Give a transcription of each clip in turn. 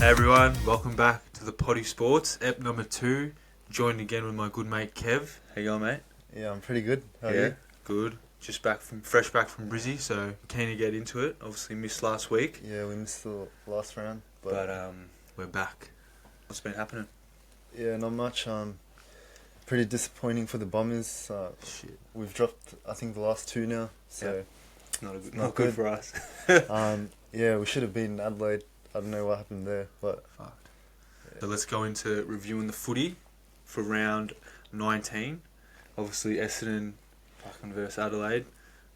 Hey everyone, welcome back to the Potty Sports, ep number 2. Joined again with my good mate Kev. How you going, mate? Yeah, I'm pretty good. How are you? Good. Just fresh back from Brizzy, so keen to get into it. Obviously missed last week. Yeah, we missed the last round, but we're back. What's been happening? Yeah, not much. Pretty disappointing for the Bombers. Shit. We've dropped, I think, the last 2 now, so not good for us. Yeah, we should have beaten Adelaide. I don't know what happened there, but fucked. Yeah. So let's go into reviewing the footy for round 19. Obviously Essendon fucking versus Adelaide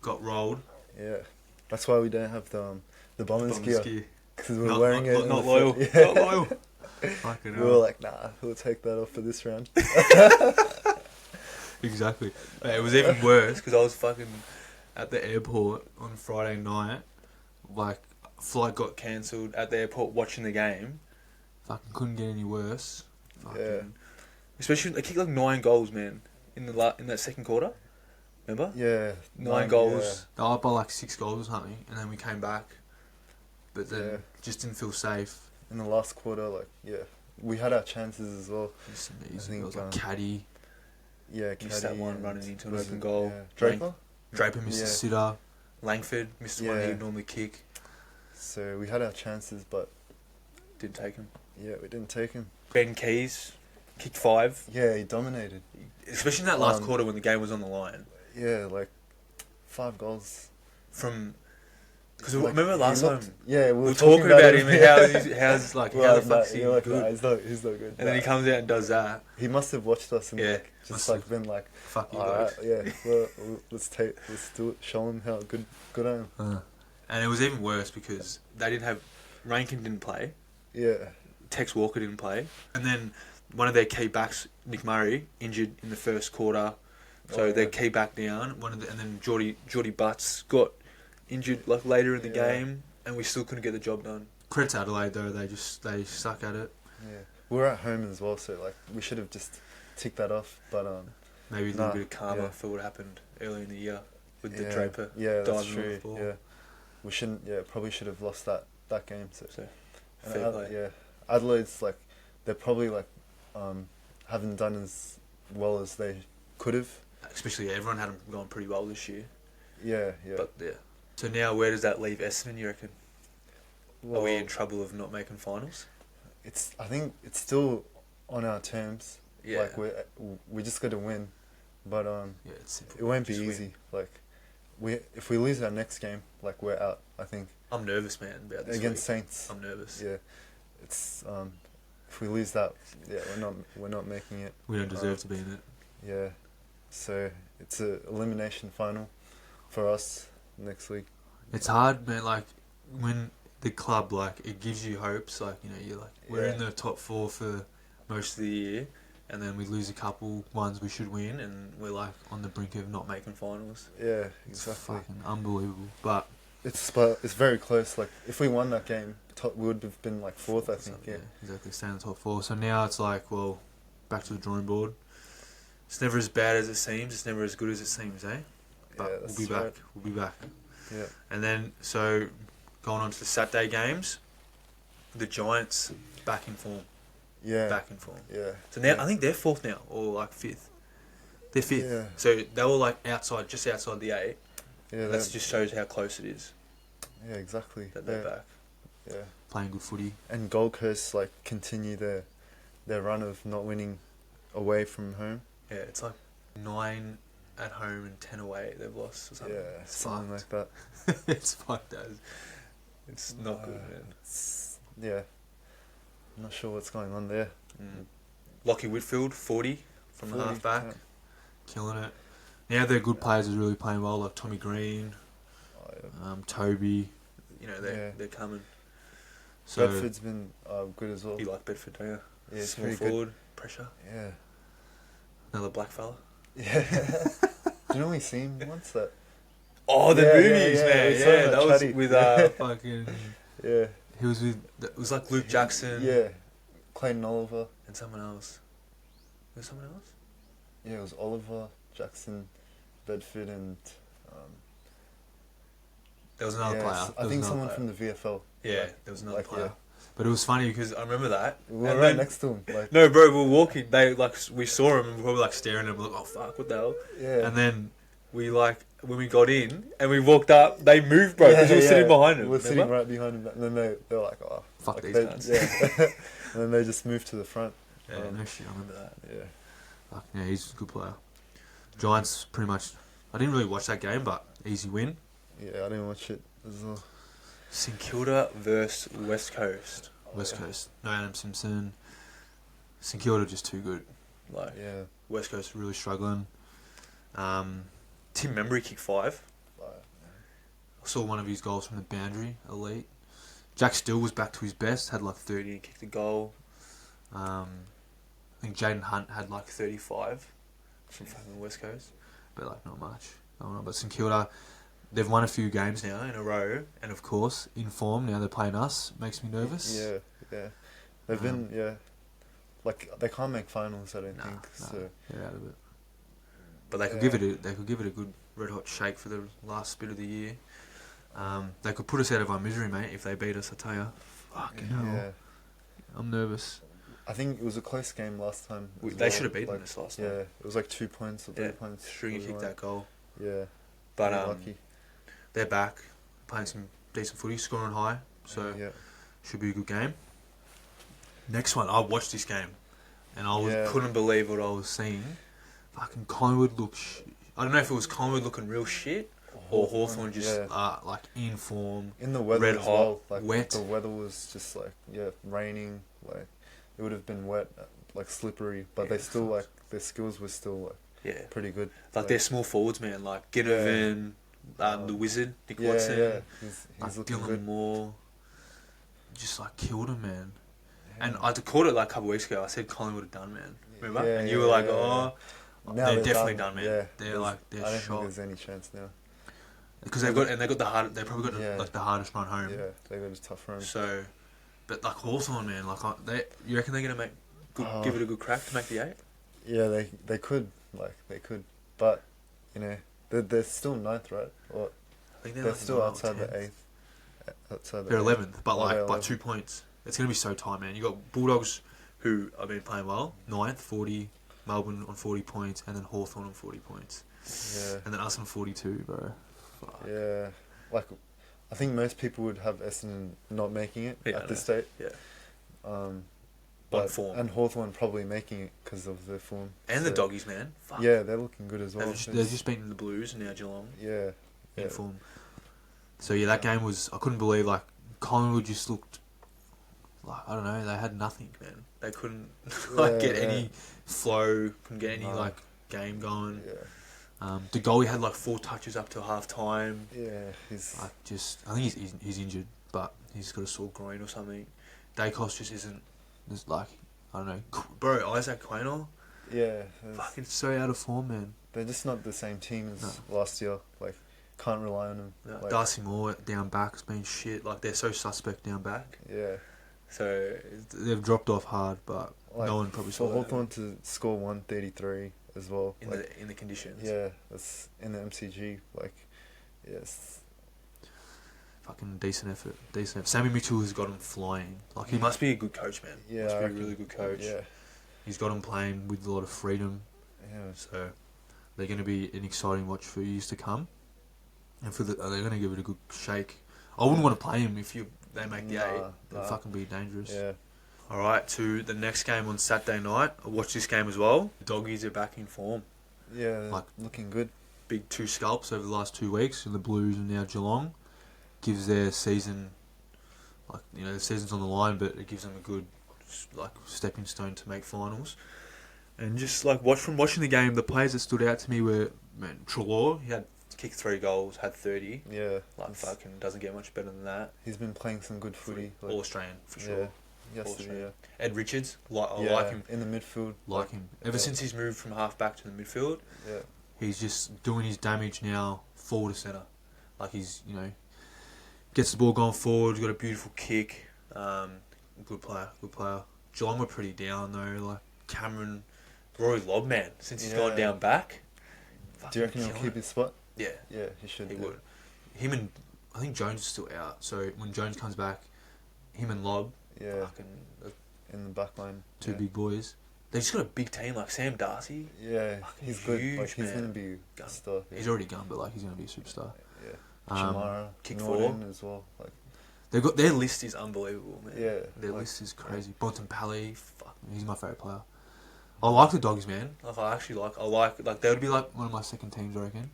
got rolled. Yeah, that's why we don't have the Bombers gear, because we're wearing it. Not loyal. Yeah. Not loyal. Fucking we were like, nah, we'll take that off for this round. Exactly. It was even worse because I was fucking at the airport on Friday night. Like, flight got cancelled at the airport watching the game. Fucking couldn't get any worse. Fucking, yeah. Especially they kicked like 9 goals, man, in that second quarter. Remember? Yeah. 9 goals. They were up by like 6 goals or something, and then we came back. But then just didn't feel safe. In the last quarter, we had our chances as well. It's amazing. It was like Caddy. Yeah, missed that one running into an open goal. Yeah. Draper missed a sitter. Langford missed the one he'd normally kick. So we had our chances, but didn't take him. Yeah, we didn't take him. Ben Keys kicked 5. Yeah, he dominated. Especially in that last quarter when the game was on the line. Yeah, like 5 goals. Because remember last time? Yeah, we were talking about him and how the fuck's he good? Nah, he's not good. And then he comes out and does that. He must have watched us and been like, fuck you guys. Right, let's do it. Show him how good I am. And it was even worse because they didn't have Rankin didn't play. Yeah. Tex Walker didn't play, and then one of their key backs, Nick Murray, injured in the first quarter. So their key back down. And then Geordie Butts got injured like later in the game, and we still couldn't get the job done. Credit to Adelaide though, they suck at it. Yeah, we're at home as well, so we should have just ticked that off. But maybe a little bit of karma for what happened early in the year with the Draper. Yeah, that's true. Yeah, we shouldn't. Yeah, probably should have lost that game. So fair play. Yeah, Adelaide's they're probably haven't done as well as they could have. Especially everyone had them going pretty well this year. Yeah. But so now, where does that leave Essendon, you reckon? Well, are we in trouble of not making finals? I think it's still on our terms. Yeah. We just got to win, but it's simple. It won't be easy. If we lose our next game, we're out. I think. I'm nervous, man, about this against week. Saints. I'm nervous. Yeah, it's if we lose that, we're not making it. We don't deserve to be in it. Yeah, so it's a elimination final for us next week. It's hard, man. When the club it gives you hopes. You're we're in the top 4 for most of the year, and then we lose a couple ones we should win, and we're on the brink of not making finals. Yeah, exactly. It's fucking unbelievable, but it's very close. If we won that game, we would have been 4th, I think. Yeah, exactly. Stay in the top 4. So now it's back to the drawing board. It's never as bad as it seems. It's never as good as it seems, eh? But we'll be back. We'll be back. Yeah. And then, going on to the Saturday games, the Giants back in form. Yeah. Back in form. Yeah. So now, I think they're 4th now, or 5th. They're 5th. Yeah. So they were just outside the 8. Yeah. That just shows how close it is. Yeah, exactly. That they're back. Yeah. Playing good footy. And Gold Coast continue their run of not winning away from home. Yeah, it's 9 at home and 10 away they've lost or something. Yeah, something like that. It's fucked as. It's not good, man. I'm not sure what's going on there. Lockie Whitfield, 40 from the half back. Killing it. Now their good players are really playing well, like Tommy Green, Toby. They're coming. So Bedford's been good as well. You like Bedford, don't you? Yeah, it's small pretty forward, good. Pressure. Yeah. Another black fella. Yeah. Do you know we seen once that? Oh, the movies, man. Yeah, that was Chatty. with fucking. Yeah. He was with. It was Luke Jackson. Yeah. Clayton Oliver. And someone else. Was there someone else? Yeah, it was Oliver, Jackson, Bedford, and. There was another player. I think someone from the VFL. Yeah, there was another player. But it was funny because I remember that. We were And right then- next to him. Like, No, bro, we were walking. We saw him and we were like staring at him, like, oh fuck, what the hell? yeah. And then when we got in and we walked up, they moved, bro, because we were sitting behind him. We were sitting remember? right behind him. And then they were like, oh, Fuck like these they, guys. Yeah. And then they just moved to the front. Yeah, no shit, I remember that. Yeah. Fuck, yeah, he's a good player. Giants, pretty much. I didn't really watch that game, but easy win. Yeah, I didn't watch it as well. St Kilda versus West Coast. West yeah. Coast. No Adam Simpson. St Kilda just too good. Like Yeah. West Coast really struggling. Tim Membry kicked 5. Like, I saw one of his goals from the boundary, elite. Jack Still was back to his best, had like 30 and kicked a goal. I think Jaden Hunt had like 35 from fucking West Coast, but like not much. But St Kilda, they've won a few games now in a row, and of course, in form, now they're playing us, makes me nervous. Yeah, yeah. They've been, like, they can't make finals, I don't think. So They're out of it. But they could give it a good red hot shake for the last bit of the year. They could put us out of our misery, mate, if they beat us, I tell you. Fucking hell. Yeah. I'm nervous. I think it was a close game last time. They should have beaten us last time. Yeah, it was like 2 points or 3 points. Stringer kicked that goal. Yeah. But lucky. they're back, playing some decent footy, scoring high, so should be a good game. Next one, I watched this game, and couldn't believe what I was seeing. Fucking Collingwood I don't know if it was Collingwood looking real shit, or Hawthorn just like in form. In the weather red as hot, well. Like, wet. The weather was just like, raining. Like, it would have been wet, like slippery, but they still, like, their skills were still, like, pretty good. Like they're small forwards, man. Like Ginnivan, the Wizard, Nick Watson, Yeah, he's like looking Dylan good. Moore, just like killed him, man. And I called it like a couple of weeks ago. I said Collingwood have done, man. Remember? And you were like, oh, now they're definitely done, man. Yeah, they're I don't shot. think there's any chance now. Because they got the hard. They probably got like the hardest run home. Yeah, they got a tough run. So, but like Hawthorn, man, like you reckon they're gonna give it a good crack to make the 8? Yeah, they could, but they're still 9th, right? Or I think they're still outside the 8th. Outside the they're 8th. 11th, but like by 2 points. It's gonna be so tight, man. You got Bulldogs, who have been playing well, 9th, 40. Melbourne on 40 points, and then Hawthorn on 40 points. Yeah. And then us on 42, bro. Fuck. Yeah. Like, I think most people would have Essendon not making it at this state. Yeah. But form. And Hawthorn probably making it because of their form. And the Doggies, man. Fuck. Yeah, they're looking good as well. They've just beaten the Blues and now Geelong. Yeah. In form. So yeah, that game was, I couldn't believe, like, Collingwood just looked like, I don't know, they had nothing, man. They couldn't get any flow, couldn't get any like game going. Yeah. The goalie had like 4 touches up till half time. Yeah, he's like I think he's injured, but he's got a sore groin or something. Dacos just isn't just like, I don't know, bro. Isaac Quaynor, fucking so out of form, man. They're just not the same team as last year. Like, can't rely on them. No. Like, Darcy Moore down back has been shit. Like, they're so suspect down back. Yeah. So they've dropped off hard, but no one probably saw that. For Hawthorn to score 133 as well. In the conditions. Yeah, that's in the MCG. Like, yes. Fucking decent effort. Sammy Mitchell has got him flying. Like, he must be a good coach, man. Yeah, must be a really good coach. Yeah. He's got him playing with a lot of freedom. Yeah. So they're going to be an exciting watch for years to come. And they're going to give it a good shake. I wouldn't want to play him if they make the 8. They'll fucking be dangerous. Yeah. Alright, to the next game on Saturday night. I watched this game as well. The Doggies are back in form. Yeah, like, looking good. Big 2 scalps over the last 2 weeks. And the Blues and now Geelong. Gives their season, like, the season's on the line, but it gives them a good, like, stepping stone to make finals. And just, like, from watching the game, the players that stood out to me were, man, Treloar. He had kicked 3 goals, had 30. Yeah. Like, fucking doesn't get much better than that. He's been playing some good footy. Like, All-Australian, for sure. Yeah. Yesterday, Ed Richards, I like him. In the midfield. Like him. Ever since he's moved from half-back to the midfield, he's just doing his damage now forward to centre. Like, he's, gets the ball going forward, got a beautiful kick. Good player. Geelong were pretty down though. Like Cameron, Rory Lobb, man, since he's gone down back. Do you reckon he'll keep his spot? Yeah. Yeah, he should. He would. Him and I think Jones is still out. So when Jones comes back, him and Lobb Yeah. Fucking, In the back line. two big boys. They just got a big team like Sam Darcy. Yeah, he's good. Huge, Like, he's man. gonna be a star. Yeah. He's already gone, but like he's gonna be a superstar. Yeah. Chamara, kick Norton four as well. Like, they've got their list is unbelievable, man. Yeah, their like, list is crazy. Bontempelli, fuck, he's my favourite player. I like the Dogs, man. Like I actually like they would be like one of my second teams, I reckon.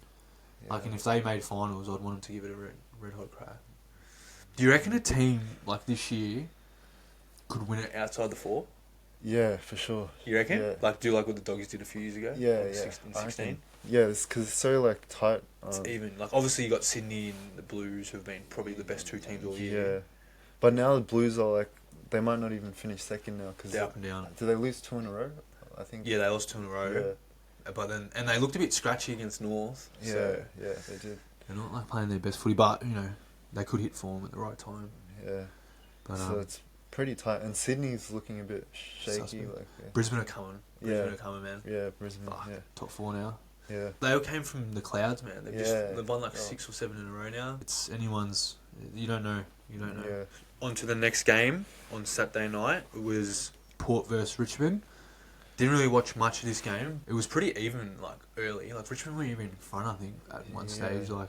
yeah. Like, and if they made finals, I'd want them to give it a red hot crack. Do you reckon a team like this year could win it outside the four? Yeah, for sure. You reckon? Yeah. Like, do like what the Doggies did a few years ago? Yeah, like yeah. 16? Yeah, it's because it's so like tight. It's even. Like, obviously you got Sydney and the Blues who have been probably the best two teams all year. Yeah, but now the Blues are like, they might not even finish second now because they're up and down. Did they lose 2 in a row? I think. Yeah, they lost 2 in a row. Yeah. But then, and they looked a bit scratchy against North. Yeah, so yeah, they did. they're not like playing their best footy, but you know they could hit form at the right time. Yeah. But so it's pretty tight, and Sydney's looking a bit shaky. Suspect. Like, yeah. Brisbane are coming. Brisbane are coming, man. Yeah, Brisbane. Fuck, Yeah. top 4 now. Yeah. They all came from the clouds, man. They've won like 6 or 7 in a row now. It's anyone's. You don't know. You don't know. Yeah. On to the next game on Saturday night. It was Port versus Richmond. Didn't really watch much of this game. It was pretty even, like, early. Like, Richmond were even in front, I think, at one stage. Like,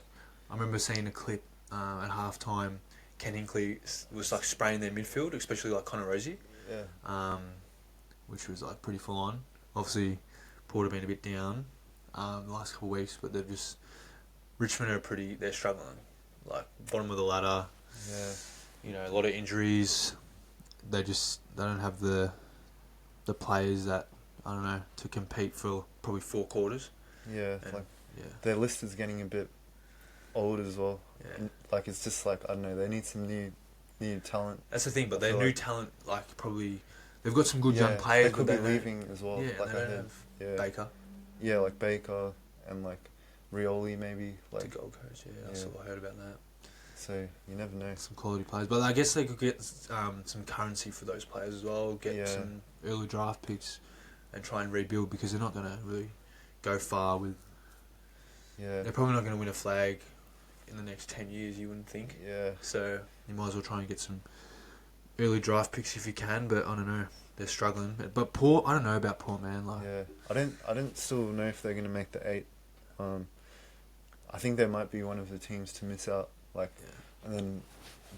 I remember seeing a clip at half-time. Ken Hinkley was, like, spraying their midfield, especially, like, Connor Rosie. Yeah. Which was, like, pretty full-on. Obviously, Port have been a bit down the last couple of weeks, but they've just... Richmond are they're struggling. Like, bottom of the ladder. Yeah. You know, a lot of injuries. They don't have the players that, I don't know, to compete for probably 4 quarters. Yeah, And, like yeah. their list is getting a bit old as well. Yeah. Like, it's just like, I don't know, they need some new talent. That's the thing, but their new talent, like, probably... They've got some good young players. They could be leaving as well. Yeah, like they don't have Baker. Yeah, like Baker and, like, Rioli maybe. Like, to Gold Coast, I heard about that. So, you never know. Some quality players. But I guess they could get some currency for those players as well. Get some early draft picks and try and rebuild, because they're not going to really go far with... Yeah. They're probably not going to win a flag in the next 10 years, you wouldn't think. Yeah. So you might as well try and get some early draft picks if you can, but I don't know. They're struggling. But Port, I don't know about Port, man. Like, yeah. I don't still know if they're going to make the 8. I think they might be one of the teams to miss out. Like, and then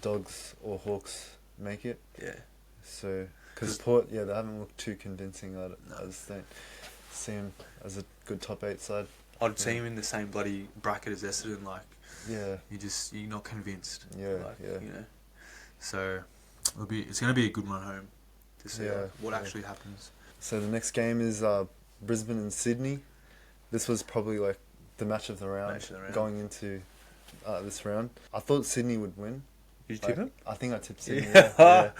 Dogs or Hawks make it. Yeah. So, because Port, they haven't looked too convincing. I just don't see them as a good top 8 side. I'd see him in the same bloody bracket as Essendon. Like, yeah, you're not convinced. Yeah, like, yeah. You know, so it's going to be a good run home to see what actually happens. So the next game is Brisbane and Sydney. This was probably like the match of the round. Going into this round. I thought Sydney would win. Did you tip him? I think I tipped Sydney. Yeah. Yeah.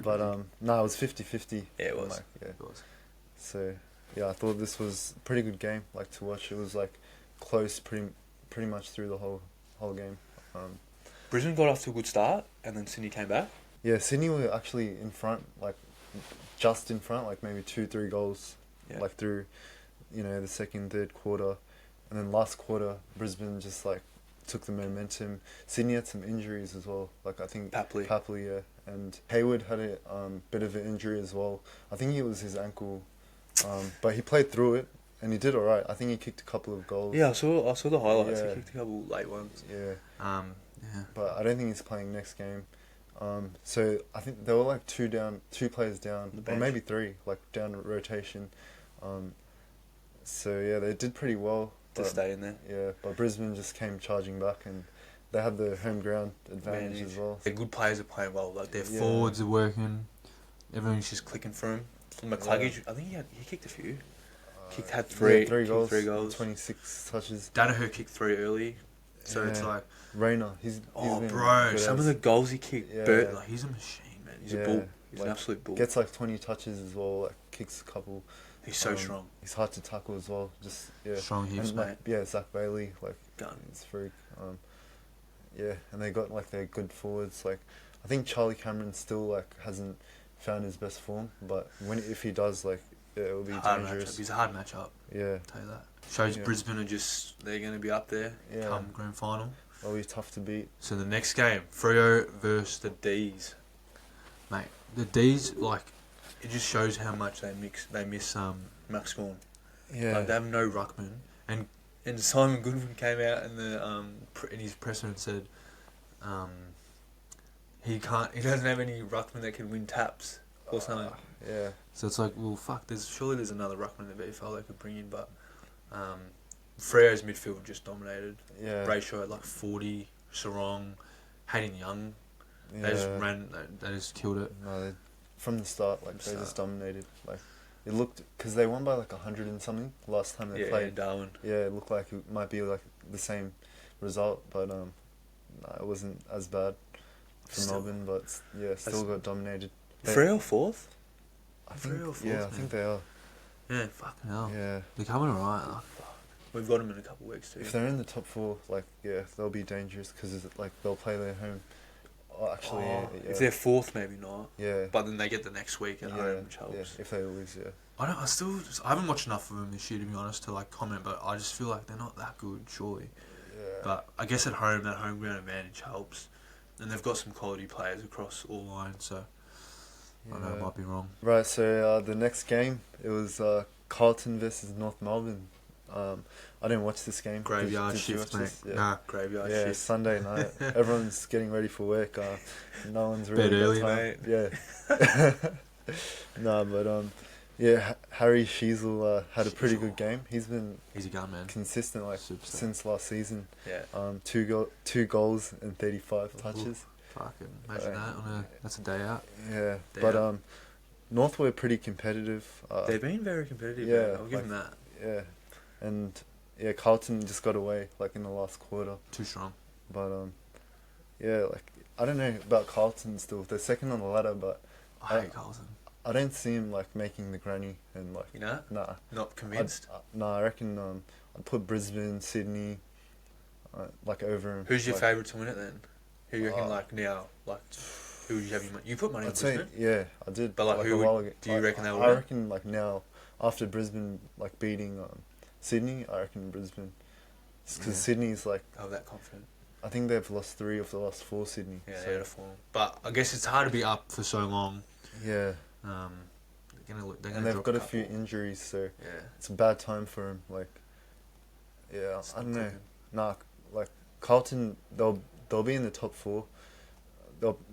But no, it was 50-50. Yeah, it was. Like, It was. So I thought this was a pretty good game, like, to watch. It was like close, pretty much through the whole game. Brisbane got off to a good start, and then Sydney came back. Yeah, Sydney were actually in front, like just in front, like maybe 2-3 goals, like through, the second, third quarter, and then last quarter Brisbane just like took the momentum. Sydney had some injuries as well, like I think Papley, and Hayward had a bit of an injury as well. I think it was his ankle, but he played through it and he did alright. I think he kicked a couple of goals. Yeah, I saw the highlights. He kicked a couple late ones. Yeah. But I don't think he's playing next game. So I think they were like 2 players down, or maybe 3, like down rotation. So they did pretty well to stay in there. Yeah, but Brisbane just came charging back, and they had the home ground advantage as well. Their good players are playing well. Like, their forwards are working. Everyone's just clicking for him. McCluggage, I think he kicked a few. Had 3 goals. 26 touches. Danaher kicked 3 early. So it's like... Rayner, he's been bro, some of the goals he kicked, Bert, like, he's a machine, man. He's a bull. He's an absolute bull. Gets like 20 touches as well, like kicks a couple. He's so strong. He's hard to tackle as well. Just strong heaps, mate. Zach Bailey, like, gun. It's freak. And they got like their good forwards. Like, I think Charlie Cameron still like hasn't found his best form, but if he does, like, it will be dangerous. He's a hard matchup. Yeah, I'll tell you that. Shows Brisbane are they're going to be up there come grand final. It'll be tough to beat. So the next game, Freo versus the D's. Mate, the D's, like, it just shows how much they miss Max Gorn. Yeah. Like, they have no ruckman, and Simon Goodwin came out in his presser and said, he doesn't have any ruckman that can win taps or something. Yeah. So it's like, well, fuck. Surely there's another ruckman in the VFL they could bring in, but Freo's midfield just dominated. Yeah. Ratio at like 40. Sarong, Hayden Young. They just ran. They just killed it. No, from the start, like they just dominated. Like it looked because they won by like 100 and something last time they played. Yeah, Darwin. Yeah, it looked like it might be like the same result, but no, it wasn't as bad for Melbourne. But still got dominated. Freo fourth. I think they are. Yeah, fucking hell. Yeah, they're coming alright. Like, we've got them in a couple of weeks too. If they're in the top 4, like they'll be dangerous because like they'll play their home. Oh, actually, if they're fourth, maybe not. Yeah. But then they get the next week at home, which helps. Yeah, if they lose, yeah. I haven't watched enough of them this year to be honest to like comment, but I just feel like they're not that good, surely. Yeah. But I guess at home, that home ground advantage helps, and they've got some quality players across all lines, so I know I might be wrong. Right, so the next game, it was Carlton versus North Melbourne. I didn't watch this game. Graveyard shift, mate. Yeah. Nah, graveyard shift. Yeah, Sunday night. Everyone's getting ready for work. No one's really Bed early, got time. Yeah. No, but Harry Sheasel had a pretty good game. He's a gun, man. Consistent, like Superstar. Since last season. Yeah. 2 goals and 35 touches. Ooh, fucking imagine that that's a day out. Yeah, Day North were pretty competitive. They've been very competitive. Yeah, I'll give them that. Yeah, and Carlton just got away like in the last quarter. Too strong. But like I don't know about Carlton still. They're second on the ladder, but I hate Carlton. I don't see him like making the granny and like. You know? Nah. Not convinced. I reckon I'd put Brisbane, Sydney, like over him. Who's your favourite to win it then? Who you reckon like now? Like who would you have? You put money on Brisbane? Yeah, I did. But like who a while ago. do you reckon they will? I reckon like now after Brisbane like beating Sydney, I reckon Brisbane. Because Sydney's like. Oh, that confident. I think they've lost 3 of the last 4 Sydney. Yeah, they're out of form. But I guess it's hard to be up for so long. Yeah. And they've got a few injuries, so it's a bad time for them. Like, I don't know. Nah, like Carlton, they'll be in the top 4.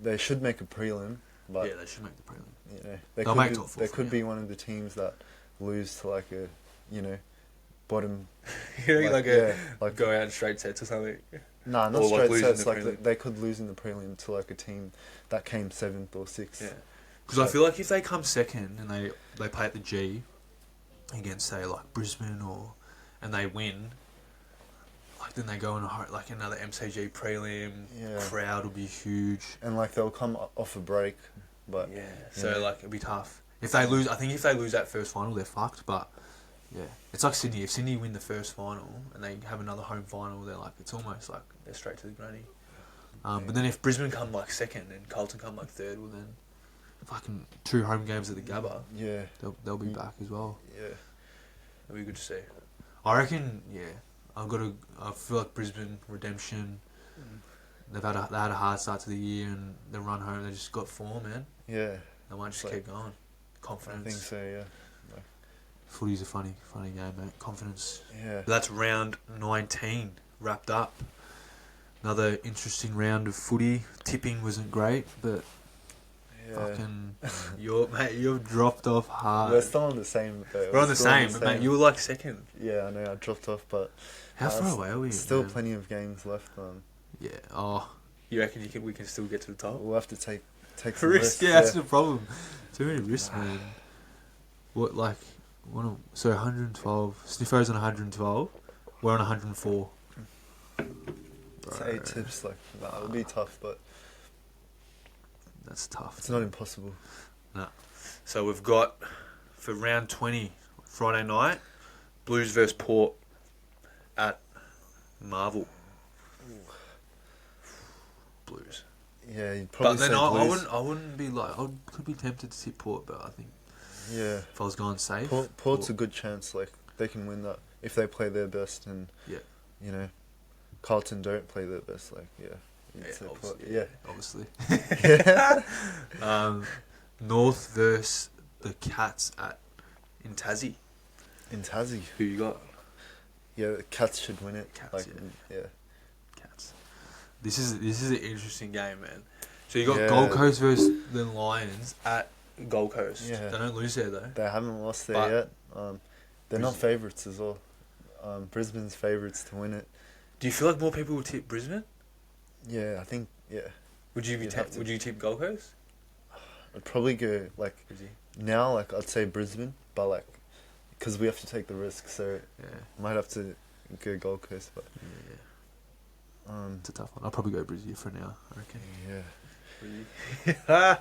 They should make a prelim, but yeah, they should make the prelim. You know, they'll make top 4. They could be one of the teams that lose to like a bottom. Like go out in straight sets or something. Nah, not straight sets. Like they could lose in the prelim to like a team that came 7th or 6th. Yeah. Because I feel like if they come second and they play at the G against say like Brisbane and they win, like then they go in like another MCG prelim. Yeah. Crowd will be huge. And like they'll come off a break, but so like it'll be tough. If they lose, I think if they lose that first final, they're fucked. But it's like Sydney. If Sydney win the first final and they have another home final, they're like it's almost like they're straight to the granny. But then if Brisbane come like second and Carlton come like third, well then. Fucking 2 home games at the Gabba. Yeah. They'll be back as well. Yeah. It'll be good to see. I reckon, I feel like Brisbane, redemption. They had a hard start to the year and the run home, they just got form, man. Yeah. They might just keep going. Confidence. I think so, yeah. Footy's a funny game, mate. Confidence. Yeah. But that's round 19 wrapped up. Another interesting round of footy. Tipping wasn't great, but... Fucking, you've dropped off hard. We're still on the same. We're on the same, but mate, you were like second. Yeah, I know. I dropped off, but how far away are we? Still plenty of games left. Yeah. Oh, you reckon we can still get to the top? We'll have to take some risks. Yeah, that's the problem. Too many risks, man. What so 112. Sniffo's on 112. We're on 104. It's 8 tips. Like, it'll be tough, but. That's tough. It's not impossible. No. So we've got, for round 20, Friday night, Blues versus Port at Marvel. Blues. Yeah, you'd probably say Blues. I wouldn't be like... I could be tempted to tip Port, but I think... Yeah. If I was going safe... Port's a good chance. Like, they can win that if they play their best and... Yeah. Carlton don't play their best. Like, obviously. Obviously. North versus the Cats in Tassie. In Tassie. Who you got? Yeah, the Cats should win it. Cats, yeah. Cats. This is an interesting game, man. So you got Yeah. Gold Coast versus the Lions at Gold Coast. Yeah. They don't lose there though. They haven't lost there But yet. They're not favourites as well. Brisbane's favourites to win it. Do you feel like more people would tip Brisbane? Yeah, I think, yeah. Would you Would you tip Gold Coast? I'd probably go, like, now, like, I'd say Brisbane, but, like, because we have to take the risk, so Yeah. I might have to go Gold Coast, but... Yeah. It's a tough one. I'll probably go Brisbane for now, I reckon. Yeah.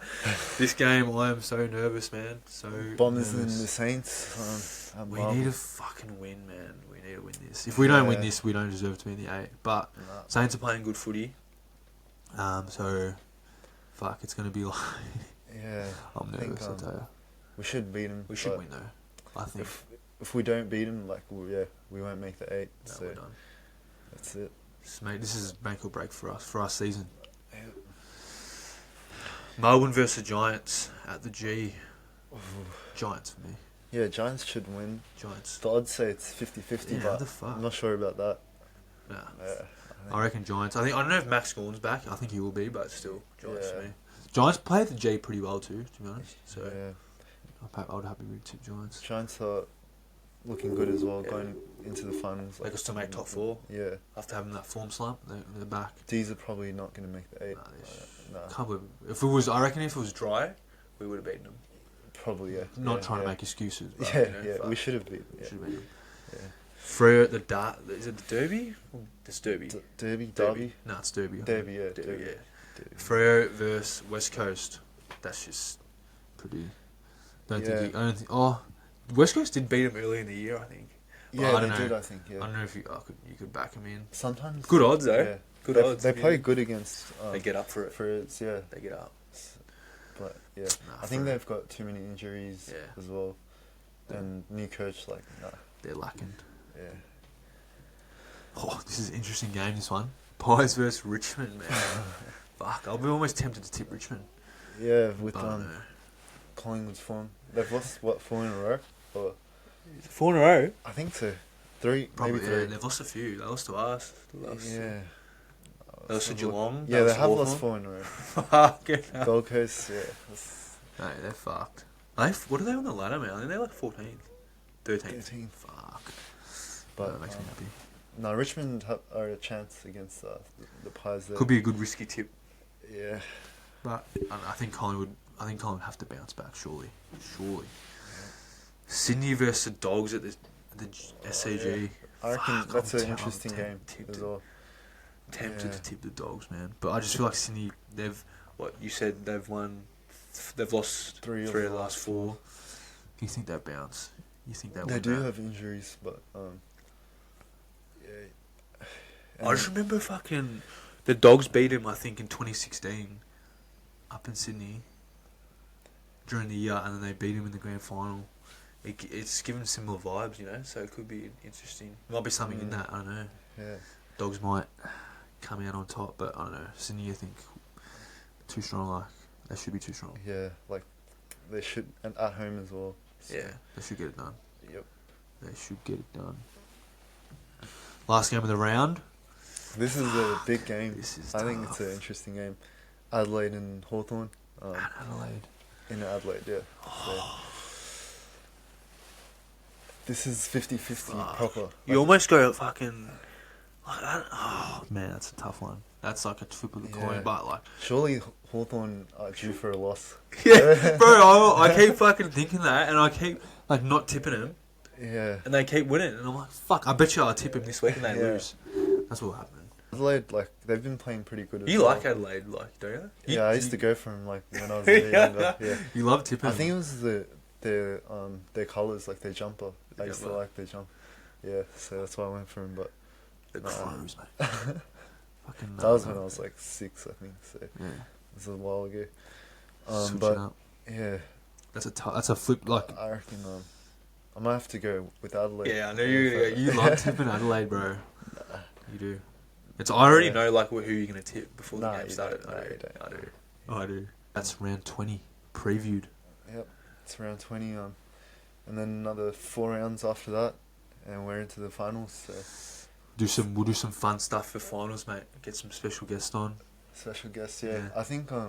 This game, I am so nervous, man. So Bombers nervous. and the Saints. We need to fucking win, man. We need to win this. If we don't win this, we don't deserve to be in the 8. But Saints are playing good footy. So, fuck, it's going to be like... Yeah. I'm nervous, I'll tell you. We should beat them. We should win, though, I think. If we don't beat them, like, we won't make the 8. No, so we're done. That's it. This is make or break for us, for our season. Yeah. Melbourne versus Giants at the G. Ooh. Giants for me. Yeah, Giants should win. Giants. The odds say it's 50-50, but I'm not sure about that. Nah. I reckon Giants. I don't know if Max Gorn's back. I think he will be, but still, Giants for me. Giants play at the G pretty well too, to be honest. So I would happy to tip Giants. Giants are looking good as well, going into the finals. They could still make top 4. Yeah. After having that form slump, they're back. D's are probably not going to make the 8. Can't believe I reckon if it was dry, we would have beaten them. Probably, yeah. Not trying to make excuses. But, we should have beaten. Should have beaten them. Yeah. Freo at the is it the Derby? It's Derby. Derby? No, it's Derby. Derby. Freo versus West Coast. That's just pretty. I don't think. Oh, West Coast did beat them early in the year, I think. Yeah, they did. I think. Yeah. I don't know if you could back them in. Sometimes. Good odds though. Yeah. Good odds. They play good against. They get up for it. They get up. But yeah, I think they've got too many injuries as well, and new coach they're lacking. Yeah. Oh, this is an interesting game. This one, Pies versus Richmond, man. Fuck, I'll be almost tempted to tip Richmond. Yeah, with Collingwood's form, they've lost 4 in a row. Or 4 in a row? I think so. 3, probably, maybe 3. Yeah, they've lost a few. They lost to us. Yeah. They lost to Geelong. Yeah, they have lost 4 in a row. Fucking hell. Gold Coast, No, they're fucked. What are they on the ladder, man? I think they're like 14th. 13th. Fuck. But that makes me happy. No, Richmond are a chance against the Pies there. Could be a good risky tip. Yeah. But I think Collingwood have to bounce back, surely. Yeah. Sydney versus the Dogs at the SCG. Yeah. I reckon that's an interesting game as well. Tempted to tip the Dogs, man. But I just feel like Sydney, they've lost 3 of the last 4. You think they'll bounce? You think they'll win? They do have injuries, but I just remember the Dogs beat him, I think, in 2016 up in Sydney during the year, and then they beat him in the grand final. It's given similar vibes, you know, so it could be interesting. Might be something in that, I don't know. Yeah. Dogs might come out on top, but I don't know. Sydney, I think, too strong. They should be too strong. Yeah, they should, and at home as well. So. Yeah, they should get it done. Yep. They should get it done. Last game of the round. This is a big game. I think it's an interesting game. Adelaide and Hawthorn. Adelaide. In Adelaide, yeah. So. This is 50-50 proper. You almost go fucking... oh, man, that's a tough one. That's like a flip of the coin, but surely Hawthorn are due for a loss. Yeah, bro, I keep fucking thinking that, and I keep, not tipping him. Yeah. And they keep winning, and I'm like, fuck, I bet you I'll tip him this week and they lose. That's what will happen. Adelaide, they've been playing pretty good as well. You like Adelaide, don't you? Yeah, I used to go for them, when I was younger. Yeah. You love tipping I think it was their colours, their jumper. I used to like their jumper. Yeah, so that's why I went for them, but... The Crows, mate. That was when I was 6, I think. So yeah, this was a while ago. But yeah, that's a flip. I reckon I might have to go with Adelaide. Yeah, I know you love tipping Adelaide, bro. You do. I already know who you're gonna tip before the game started. I do. That's round 20. previewed. Yep, it's round 20. And then another 4 rounds after that, and we're into the finals. So We'll do some fun stuff for finals, mate. Get some special guests on. special guests, yeah. I think I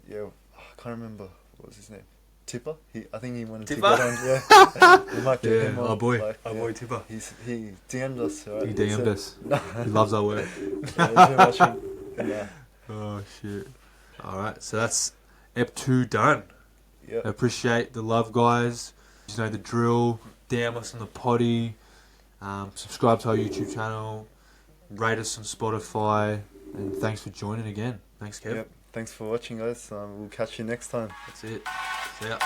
can't remember what was his name. Tipper. I think he wanted Tipper? to get on. Yeah, we might get him on. Our boy, like, boy Tipper. He DM'd us. Right? He DM'd us. He loves our work. Yeah. Oh shit! All right, so that's Ep 2 done. Yep. Appreciate the love, guys. You know the drill. DM us on the potty. Subscribe to our YouTube channel. Rate us on Spotify. And thanks for joining again. Thanks, Kev. Yep. Thanks for watching, guys. We'll catch you next time. That's it. See ya.